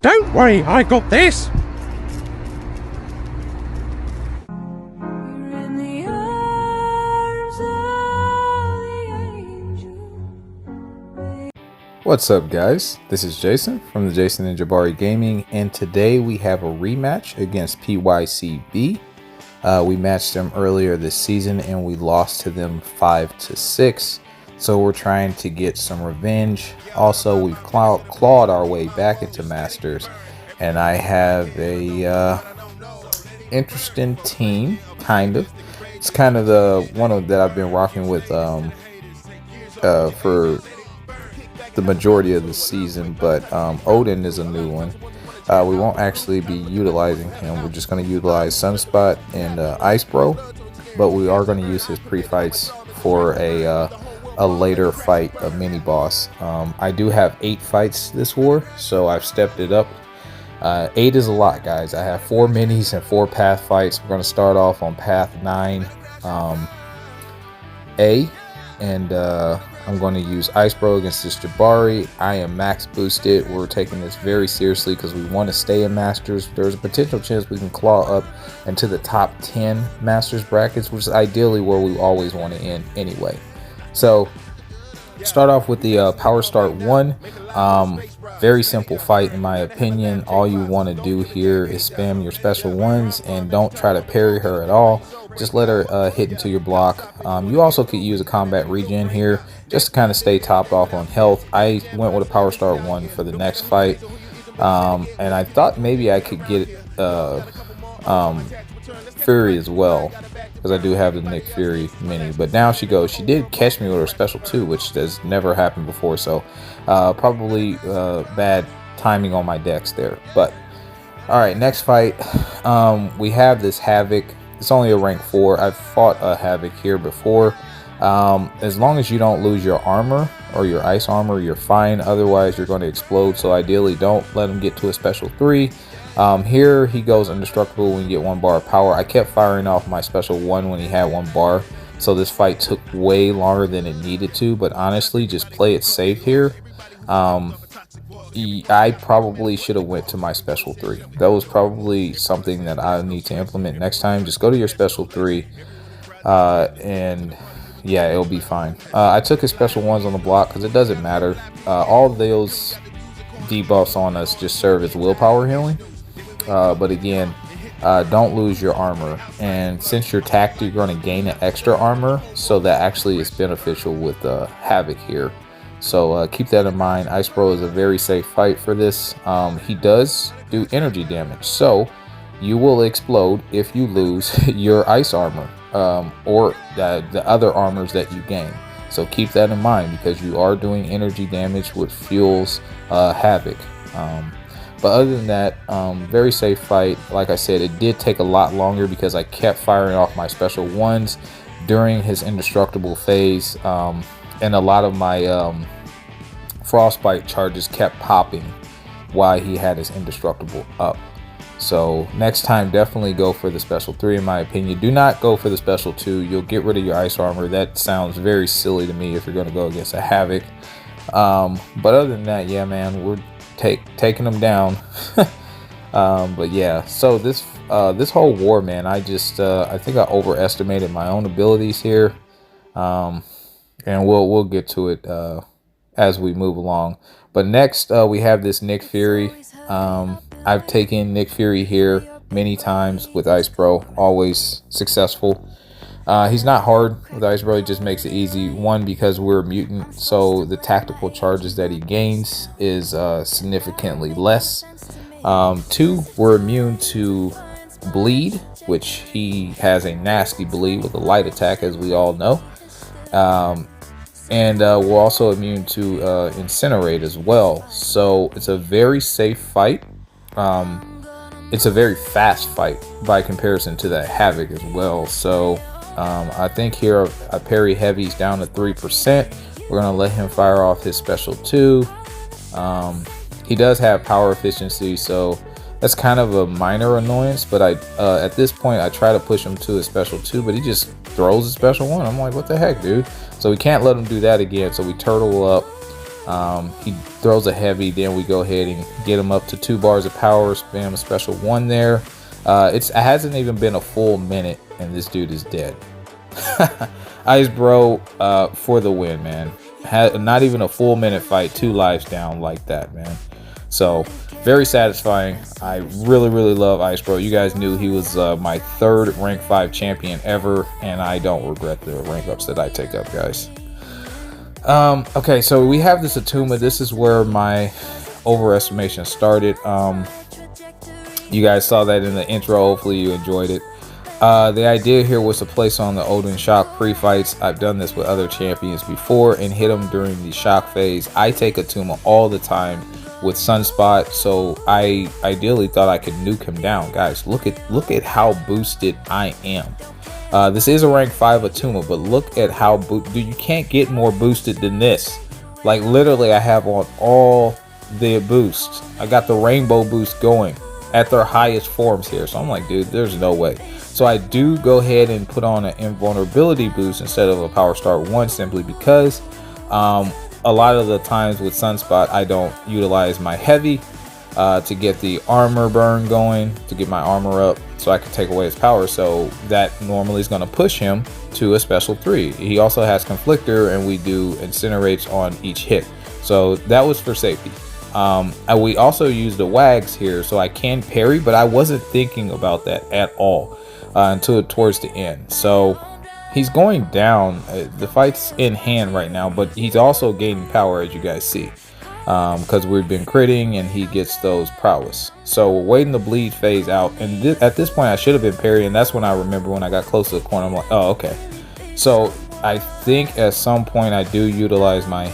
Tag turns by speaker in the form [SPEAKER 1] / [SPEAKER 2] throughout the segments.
[SPEAKER 1] Don't worry, I got this.
[SPEAKER 2] What's up, guys? This is Jason from the Jason&Jabari Gaming, and today we have a rematch against pycb. We matched them earlier this season and we lost to them 5-6, so we're trying to get some revenge. Also, we've clawed our way back into Masters, and I have a interesting team, kind of. It's kind of the one that I've been rocking with for the majority of the season, but Odin is a new one. We won't actually be utilizing him. We're just going to utilize Sunspot and Ice Bro, but we are going to use his pre-fights for a later fight, a mini boss. I do have 8 fights this war, so I've stepped it up. 8 is a lot, guys. I have 4 minis and 4 path fights. We're going to start off on path 9 A, and I'm going to use Ice Bro against this Jabari. I am max boosted. We're taking this very seriously because we want to stay in Masters. There's a potential chance we can claw up into the top 10 Masters brackets, which is ideally where we always want to end anyway. So start off with the Power Start 1. Very simple fight in my opinion. All you want to do here is spam your special ones and don't try to parry her at all. Just let her hit into your block. You also could use a combat regen here just to kind of stay topped off on health. I went with a Power Start 1 for the next fight, and I thought maybe I could get Fury as well, because I do have the Nick Fury mini. But now she goes. She did catch me with her special 2, which has never happened before, so probably bad timing on my decks there. But all right, next fight, we have this Havoc. It's only a rank 4. I've fought a Havoc here before. As long as you don't lose your armor or your ice armor, you're fine. Otherwise, you're going to explode. So ideally, don't let him get to a special 3. Here he goes indestructible when you get 1 bar of power. I kept firing off my special 1 when he had 1 bar, so this fight took way longer than it needed to. But honestly, just play it safe here. I probably should have went to my special 3. That was probably something that I need to implement next time. Just go to your special 3, and yeah, it'll be fine. I took his special 1s on the block because it doesn't matter. All those debuffs on us just serve as willpower healing. But again, don't lose your armor, and since you're tacked, you're going to gain an extra armor, so that actually is beneficial with Havoc here. So keep that in mind. Ice Bro is a very safe fight for this. He does do energy damage, so you will explode if you lose your ice armor or the other armors that you gain. So keep that in mind, because you are doing energy damage, which fuels Havoc. But other than that, very safe fight. Like I said, it did take a lot longer because I kept firing off my special 1s during his indestructible phase, and a lot of my frostbite charges kept popping while he had his indestructible up. So next time, definitely go for the special 3 in my opinion. Do not go for the special 2. You'll get rid of your ice armor. That sounds very silly to me if you're going to go against a Havoc. But other than that, yeah, man, we're taking them down. But yeah, so this whole war, man, I think I overestimated my own abilities here, and we'll get to it as we move along. But next, we have this Nick Fury. I've taken Nick Fury here many times with Ice Bro, always successful. He's not hard with Ice Bro, he just makes it easy. 1, because we're a mutant, so the tactical charges that he gains is significantly less. 2, we're immune to bleed, which he has a nasty bleed with a light attack, as we all know. And we're also immune to incinerate as well. So it's a very safe fight. It's a very fast fight by comparison to that Havoc as well. So I think here I parry heavy's down to 3%. We're going to let him fire off his special 2. He does have power efficiency, so that's kind of a minor annoyance. But at this point, I try to push him to his special 2, but he just throws a special 1. I'm like, what the heck, dude? So we can't let him do that again. So we turtle up. He throws a heavy, then we go ahead and get him up to 2 bars of power, spam a special 1 there. It hasn't even been a full minute and this dude is dead. Ice Bro for the win, man. Not even a full minute fight, 2 lives down like that, man. So very satisfying. I really love Ice Bro. You guys knew he was my 3rd rank 5 champion ever, and I don't regret the rank ups that I take up, guys. Okay, so we have this Atuma. This is where my overestimation started. You guys saw that in the intro. Hopefully you enjoyed it. The idea here was to place on the Odin shock pre-fights. I've done this with other champions before and hit them during the shock phase. I take Atuma all the time with sunspot, so I ideally thought I could nuke him down. Guys, look at how boosted I am. This is a rank 5 Atuma, but look at how dude, you can't get more boosted than this. Like literally I have on all the boosts. I got the rainbow boost going at their highest forms here, so I'm like, dude, there's no way. So I do go ahead and put on an invulnerability boost instead of a power start 1, simply because a lot of the times with sunspot I don't utilize my heavy to get the armor burn going, to get my armor up so I can take away his power. So that normally is going to push him to a special 3. He also has conflictor, and we do incinerates on each hit, so that was for safety. We also use the wags here so I can parry, but I wasn't thinking about that at all until towards the end. So he's going down. The fight's in hand right now, but he's also gaining power, as you guys see, because we've been critting and he gets those prowess. So we're waiting the bleed phase out, and at this point I should have been parrying. That's when I remember when I got close to the corner, I'm like, oh, okay. So I think at some point I do utilize my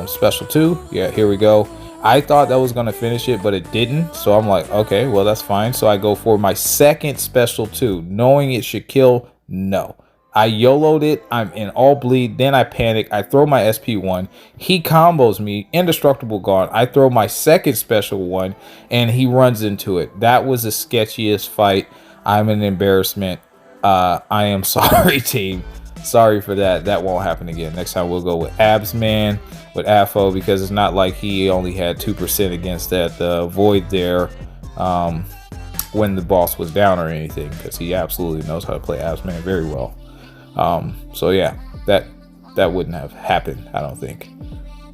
[SPEAKER 2] special 2. Yeah, here we go. I thought that was going to finish it, but it didn't. So I'm like, okay, well, that's fine. So I go for my 2nd special 2, knowing it should kill. No, I YOLO'd it. I'm in all bleed. Then I panic. I throw my SP1. He combos me. Indestructible gone. I throw my 2nd special 1, and he runs into it. That was the sketchiest fight. I'm an embarrassment. I am sorry, team. Sorry for that. That won't happen again. Next time we'll go with Absman, with AFO, because it's not like he only had 2% against that void there when the boss was down or anything, because he absolutely knows how to play Absman very well. So yeah, that wouldn't have happened, I don't think.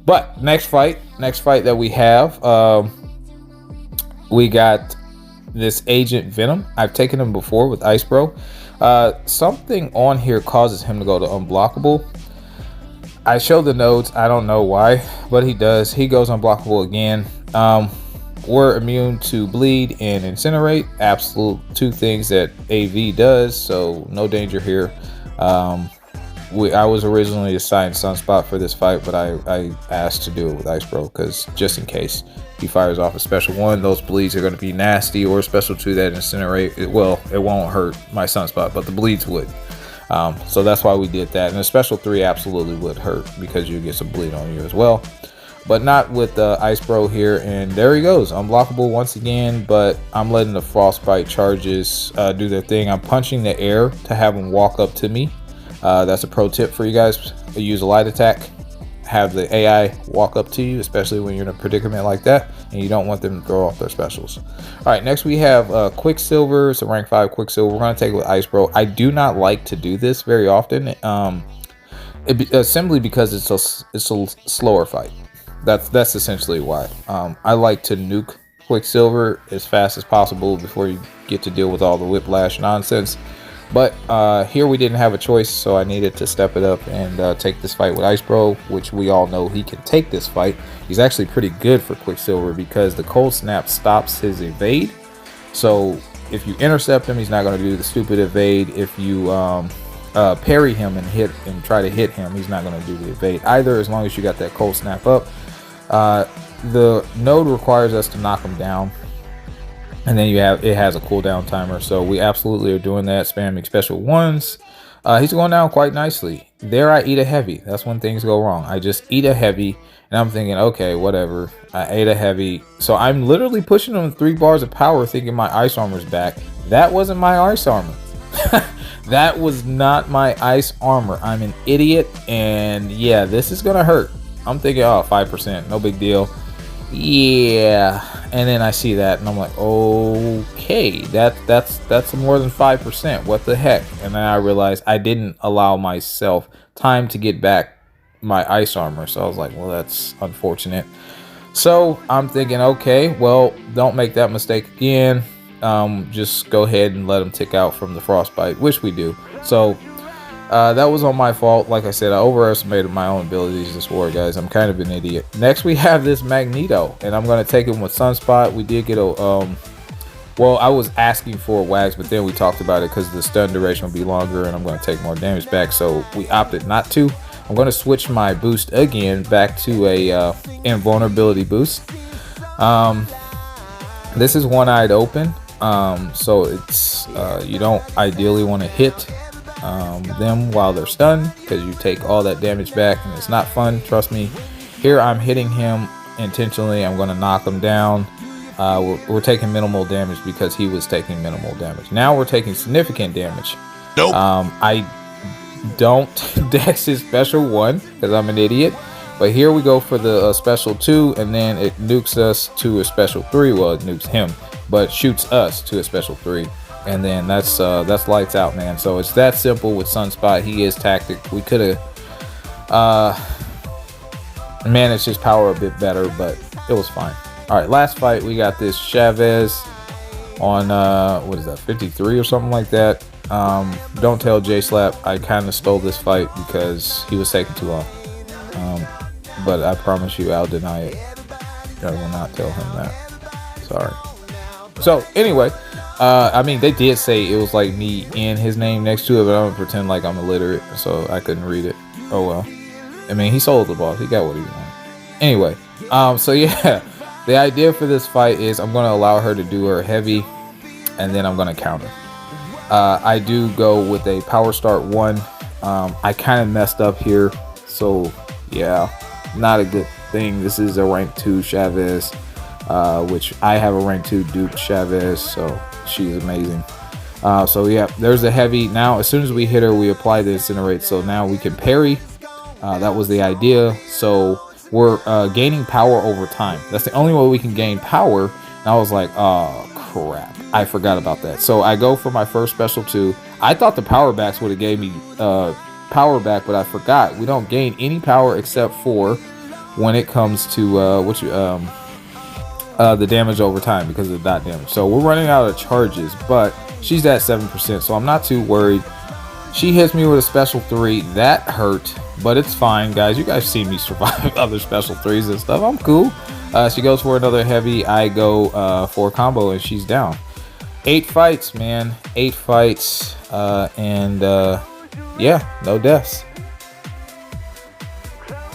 [SPEAKER 2] But next fight that we have, we got this Agent Venom. I've taken him before with Ice Bro. Something on here causes him to go to unblockable. I show the nodes. I don't know why, but he does. He goes unblockable again. We're immune to bleed and incinerate. Absolute 2 things that AV does, so no danger here. I was originally assigned sunspot for this fight, but I asked to do it with Ice Bro, because just in case he fires off a special 1, those bleeds are going to be nasty, or a special 2 that incinerate. It won't hurt my sunspot, but the bleeds would. So that's why we did that. And a special 3 absolutely would hurt, because you get some bleed on you as well, but not with Ice Bro here. And there he goes, unblockable once again, but I'm letting the frostbite charges do their thing. I'm punching the air to have him walk up to me. That's a pro tip for you guys. Use a light attack, have the AI walk up to you, especially when you're in a predicament like that and you don't want them to throw off their specials. All right, next we have Quicksilver. It's a rank 5 Quicksilver. We're going to take it with Ice Bro. I do not like to do this very often, simply because it's a slower fight. That's essentially why. I like to nuke Quicksilver as fast as possible before you get to deal with all the whiplash nonsense. But here we didn't have a choice, so I needed to step it up and take this fight with Ice Bro, which we all know he can take this fight. He's actually pretty good for Quicksilver because the cold snap stops his evade. So if you intercept him, he's not going to do the stupid evade. If you parry him and try to hit him, he's not going to do the evade either, as long as you got that cold snap up. The node requires us to knock him down, and then it has a cooldown timer, so we absolutely are doing that, spamming special 1s. He's going down quite nicely. There I eat a heavy. That's when things go wrong. I just eat a heavy, and I'm thinking, okay, whatever. I ate a heavy, so I'm literally pushing him 3 bars of power, thinking my ice armor's back. That wasn't my ice armor. That was not my ice armor. I'm an idiot, and yeah, this is gonna hurt. I'm thinking, oh, 5%, no big deal. Yeah, and then I see that and I'm like, okay, that's more than 5%. What the heck? And then I realized I didn't allow myself time to get back my ice armor, so I was like, well, that's unfortunate. So I'm thinking, okay, well, don't make that mistake again. Just go ahead and let them tick out from the frostbite, which we do. So that was on my fault. Like I said, I overestimated my own abilities this war, guys. I'm kind of an idiot. Next, we have this Magneto, and I'm going to take him with Sunspot. We did get a, well, I was asking for a wax, but then we talked about it because the stun duration will be longer, and I'm going to take more damage back, so we opted not to. I'm going to switch my boost again back to a invulnerability boost. This is one-eyed open, so it's you don't ideally want to hit them while they're stunned, because you take all that damage back and it's not fun. Trust me. Here I'm hitting him intentionally. I'm going to knock him down. We're taking minimal damage because he was taking minimal damage. Now we're taking significant damage.
[SPEAKER 3] Nope.
[SPEAKER 2] I don't dex his special 1 because I'm an idiot, but here we go for the special 2, and then it nukes us to a special 3. Well, it nukes him, but shoots us to a special 3. And then that's lights out, man. So it's that simple with Sunspot. He is tactic. We could have managed his power a bit better, but it was fine. All right, last fight, we got this Chavez on what is that, 53 or something like that. Don't tell J-Slap I kind of stole this fight because he was taking too long. But I promise you I'll deny it. I will not tell him that. Sorry. So anyway, I mean, they did say it was like me and his name next to it, but I'm gonna pretend like I'm illiterate, so I couldn't read it. Oh well. I mean, he sold the boss. He got what he wanted. Anyway, so yeah, the idea for this fight is I'm gonna allow her to do her heavy, and then I'm gonna counter. I do go with a power start 1. I kind of messed up here, so yeah, not a good thing. This is a rank 2 Chavez, which I have a rank 2 Duke Chavez, so she's amazing. So yeah, there's a heavy. Now as soon as we hit her, we apply the incinerate, so now we can parry. That was the idea. So we're gaining power over time. That's the only way we can gain power. And I was like, oh crap, I forgot about that. So I go for my first special 2. I thought the power backs would have gave me power back, but I forgot we don't gain any power except for when it comes to the damage over time because of the dot damage. So we're running out of charges, but she's at 7%, so I'm not too worried. She hits me with a special 3. That hurt, but it's fine, guys. You guys see me survive other special 3s and stuff. I'm cool. She goes for another heavy. I go for a combo, and she's down. 8 fights, man. 8 fights, and yeah, no deaths.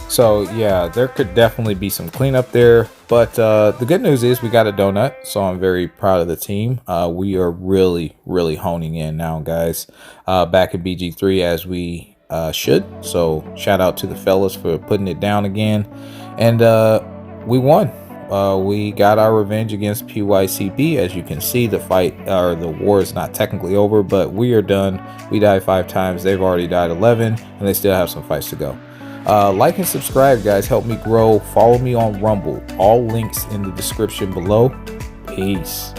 [SPEAKER 2] So yeah, there could definitely be some cleanup there, but the good news is we got a donut, so I'm very proud of the team. We are really honing in now, guys, back in BG3 as we should. So shout out to the fellas for putting it down again, and we won. We got our revenge against pycb. As you can see, the fight or the war is not technically over, but we are done. We died 5 times. They've already died 11, and they still have some fights to go. Like and subscribe, guys. Help me grow. Follow me on Rumble. All links in the description below. Peace.